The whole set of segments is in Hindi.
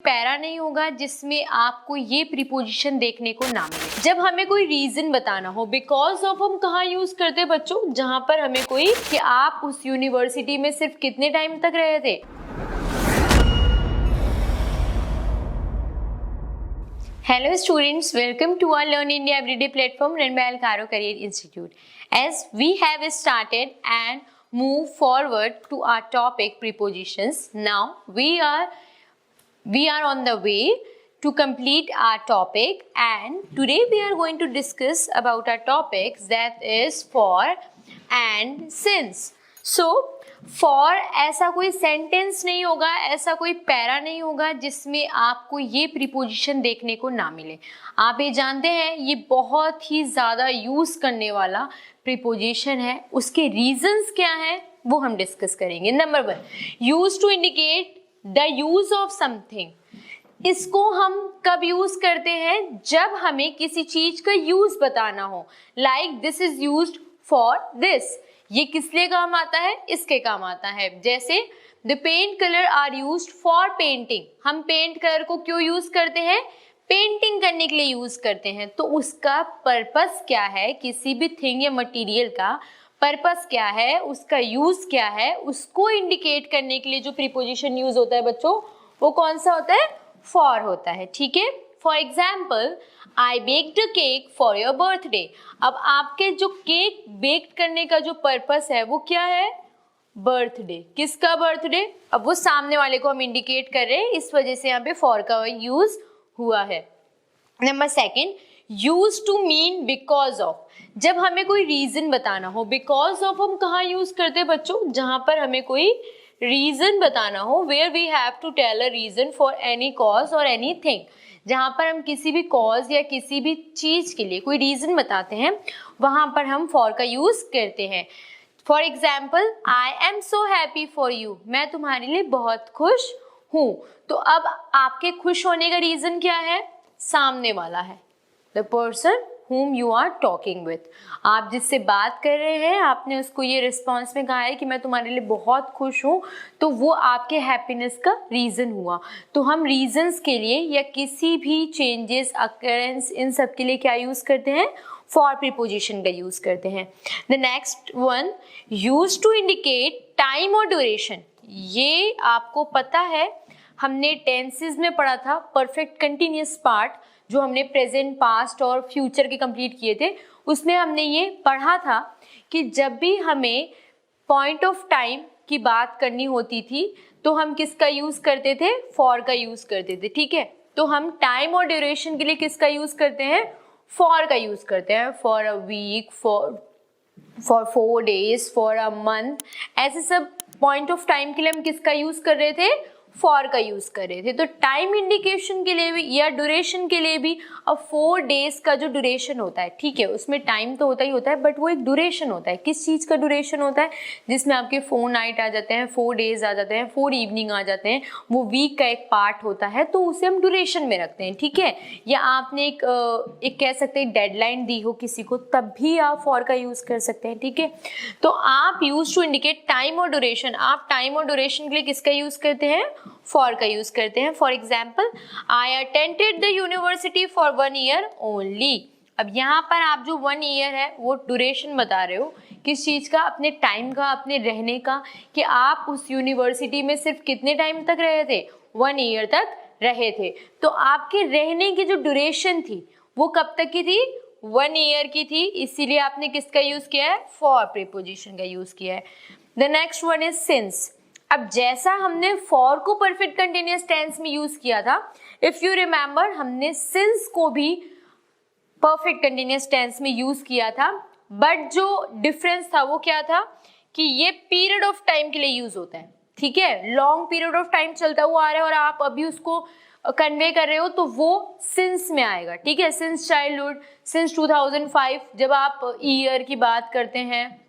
पैरा नहीं होगा जिसमें आपको ये प्रीपोजिशन देखने को ना मिले। जब हमें कोई रीजन बताना हो, बिकॉज ऑफ हम कहाँ यूज करते हैं बच्चों, जहां पर हमें कोई कि आप उस यूनिवर्सिटी में सिर्फ कितने टाइम तक रहे थे। Hello students, welcome to our Learn India Everyday platform run by Alcaro Career Institute. As we have started and move forward to our topic prepositions, now we are on the way to complete our topic, and today we are going to discuss about our topics that is for and since. So for ऐसा कोई सेंटेंस नहीं होगा, ऐसा कोई पैरा नहीं होगा जिसमें आपको ये प्रीपोजिशन देखने को ना मिले। आप ये जानते हैं ये बहुत ही ज़्यादा यूज़ करने वाला प्रीपोजिशन है। उसके रीजंस क्या हैं वो हम डिस्कस करेंगे। Number 1, use to indicate the use of something. इसको हम कब यूज करते हैं? जब हमें किसी चीज का यूज बताना हो। Like this is used for this. ये किस लिए काम आता है? इसके काम आता है। जैसे the paint colour are used for painting. हम पेंट कलर को क्यों यूज करते हैं? पेंटिंग करने के लिए यूज करते हैं। तो उसका पर्पस क्या है? किसी भी थिंग या मटेरियल का पर्पस क्या है, उसका यूज क्या है, उसको इंडिकेट करने के लिए जो प्रीपोजिशन यूज होता है बच्चों, वो कौन सा होता है? फॉर होता है। ठीक है। For example, I baked a cake for your birthday. अब आपके जो केक बेक करने का जो पर्पस है वो क्या है? बर्थडे। किसका बर्थडे? अब वो सामने वाले को हम इंडिकेट कर रहे हैं, इस वजह से यहाँ पे फॉर का यूज हुआ है। Number 2, use to mean because of. जब हमें कोई रीजन बताना हो, बिकॉज ऑफ हम कहाँ यूज करते हैं बच्चों? जहां पर हमें कोई रीजन बताना हो, where we have to tell a reason for any cause और एनी थिंग। जहां पर हम किसी भी कॉज या किसी भी चीज के लिए कोई रीजन बताते हैं, वहां पर हम फॉर का यूज करते हैं। For example, I am so happy for you. मैं तुम्हारे लिए बहुत खुश हूं। तो अब आपके खुश होने का रीजन क्या है? सामने वाला है, the person whom you are talking with। आप जिससे बात कर रहे हैं, आपने उसको ये रिस्पॉन्स में कहा है कि मैं तुम्हारे लिए बहुत खुश हूँ, तो वो आपके हैप्पीनेस का रीज़न हुआ। तो हम रीजंस के लिए या किसी भी चेंजेस, अकरेंस, इन सब के लिए क्या यूज़ करते हैं? फॉर प्रीपोजिशन का यूज़ करते हैं। The next one, use to indicate time और ड्यूरेशन। ये आपको पता है, हमने टेंसेस में पढ़ा था, परफेक्ट कंटिन्यूअस पार्ट जो हमने प्रेजेंट, पास्ट और फ्यूचर के कंप्लीट किए थे, उसमें हमने ये पढ़ा था कि जब भी हमें पॉइंट ऑफ टाइम की बात करनी होती थी तो हम किसका यूज़ करते थे? फॉर का यूज़ करते थे। ठीक है। तो हम टाइम और ड्यूरेशन के लिए किसका यूज़ करते हैं? फॉर का यूज़ करते हैं। For a week, for 4 days, for a month, ऐसे सब पॉइंट ऑफ टाइम के लिए हम किसका यूज़ कर रहे थे? फॉर का यूज कर रहे थे। तो टाइम इंडिकेशन के लिए भी या ड्यूरेशन के लिए भी अब 4 days का जो ड्यूरेशन होता है, ठीक है, उसमें टाइम तो होता ही होता है, बट वो एक ड्यूरेशन होता है। किस चीज का ड्यूरेशन होता है? जिसमें आपके 4 night आ जाते हैं, 4 days आ जाते हैं, 4 evening आ जाते हैं, वो वीक का एक पार्ट होता है, तो उसे हम ड्यूरेशन में रखते हैं। ठीक है। या आपने एक कह सकते हैं डेडलाइन दी हो किसी को, तब भी आप फॉर का यूज कर सकते हैं। ठीक है। तो आप यूज टू इंडिकेट टाइम और ड्यूरेशन, आप टाइम और ड्यूरेशन के लिए किसका यूज करते हैं? फॉर का यूज करते हैं। For example, I attended the university for 1 year only. अब यहाँ पर आप जो 1 year है वो ड्यूरेशन बता रहे हो, किस चीज का? अपने टाइम का, अपने रहने का, कि आप उस यूनिवर्सिटी में सिर्फ कितने टाइम तक रहे थे? 1 year तक रहे थे। तो आपके रहने की जो ड्यूरेशन थी वो कब तक की थी? 1 year की थी, इसीलिए आपने किसका यूज किया है? फॉर प्रीपोजिशन का यूज किया है। The next one is since. अब जैसा हमने फॉर को परफेक्ट कंटिन्यूअस टेंस में यूज किया था, इफ यू रिमेंबर, हमने सिंस को भी परफेक्ट कंटिन्यूअस टेंस में यूज किया था, बट जो डिफरेंस था वो क्या था? कि ये पीरियड ऑफ टाइम के लिए यूज होता है। ठीक है। लॉन्ग पीरियड ऑफ टाइम चलता हुआ आ रहा है और आप अभी उसको कन्वे कर रहे हो, तो वो सिंस में आएगा। ठीक है। सिंस चाइल्डहुड, सिंस 2005, जब आप ईयर की बात करते हैं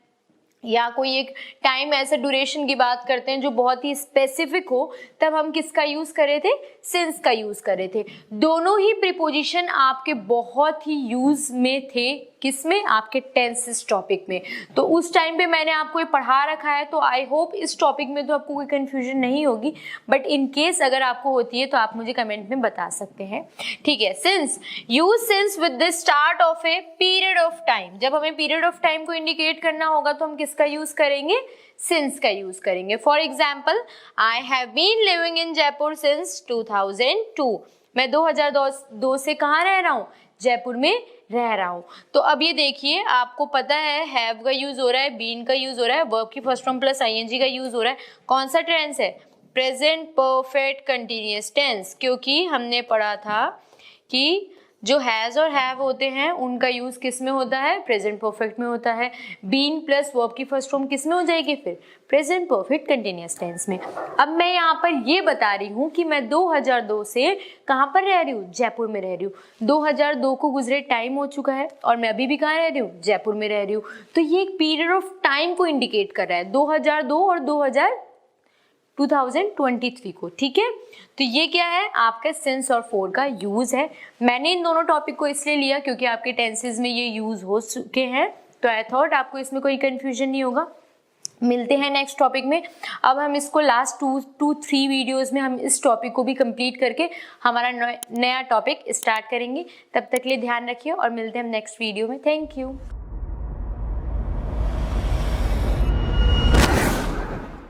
या कोई एक टाइम ऐसा ड्यूरेशन की बात करते हैं जो बहुत ही स्पेसिफिक हो, तब हम किसका यूज कर रहे थे? सिंस का यूज कर रहे थे। दोनों ही प्रीपोजिशन आपके बहुत ही यूज में थे किसमें, आपके टेंसेस टॉपिक में। तो उस टाइम पे मैंने आपको ये पढ़ा रखा है, तो आई होप इस टॉपिक में तो आपको कोई कंफ्यूजन नहीं होगी, बट इन केस अगर आपको होती है तो आप मुझे कमेंट में बता सकते हैं, ठीक है। Since, use since with the start of a period of time. जब हमें पीरियड ऑफ टाइम को इंडिकेट करना होगा तो हम किसका यूज करेंगे, सिंस का यूज करेंगे। For example, I have been living in Jaipur since 2002। मैं 2002 से कहाँ रह रहा हूँ, जयपुर में रह रहा हूँ। तो अब ये देखिए, आपको पता है हैव का यूज हो रहा है, बीन का यूज हो रहा है, वर्ब की फर्स्ट फॉर्म प्लस आईएनजी का यूज हो रहा है। कौन सा टेंस है, प्रेजेंट परफेक्ट कंटिन्यूअस टेंस, क्योंकि हमने पढ़ा था कि जो हैज और हैव होते हैं उनका यूज किस में होता है, प्रेजेंट परफेक्ट में होता है। बीन प्लस वर्ब की फर्स्ट फॉर्म किस में हो जाएगी, फिर प्रेजेंट परफेक्ट कंटिन्यूअस टेंस में। अब मैं यहाँ पर ये बता रही हूँ कि मैं 2002 से कहाँ पर रह रही हूँ, जयपुर में रह रही हूँ। 2002 को गुजरे टाइम हो चुका है और मैं अभी भी कहाँ रह रही हूँ, जयपुर में रह रही हूँ। तो ये एक पीरियड ऑफ टाइम को इंडिकेट कर रहा है, 2002 और 2023 को, ठीक है। तो ये क्या है, आपका सिंस और फॉर का यूज है। मैंने इन दोनों टॉपिक को इसलिए लिया क्योंकि आपके टेंसेस में ये यूज हो चुके हैं, तो आई थॉट आपको इसमें कोई कंफ्यूजन नहीं होगा। मिलते हैं नेक्स्ट टॉपिक में। अब हम इसको लास्ट 2-3 वीडियोस में हम इस टॉपिक को भी कंप्लीट करके हमारा नया टॉपिक स्टार्ट करेंगे। तब तक के लिए ध्यान रखिए और मिलते हैं हम नेक्स्ट वीडियो में। Thank you.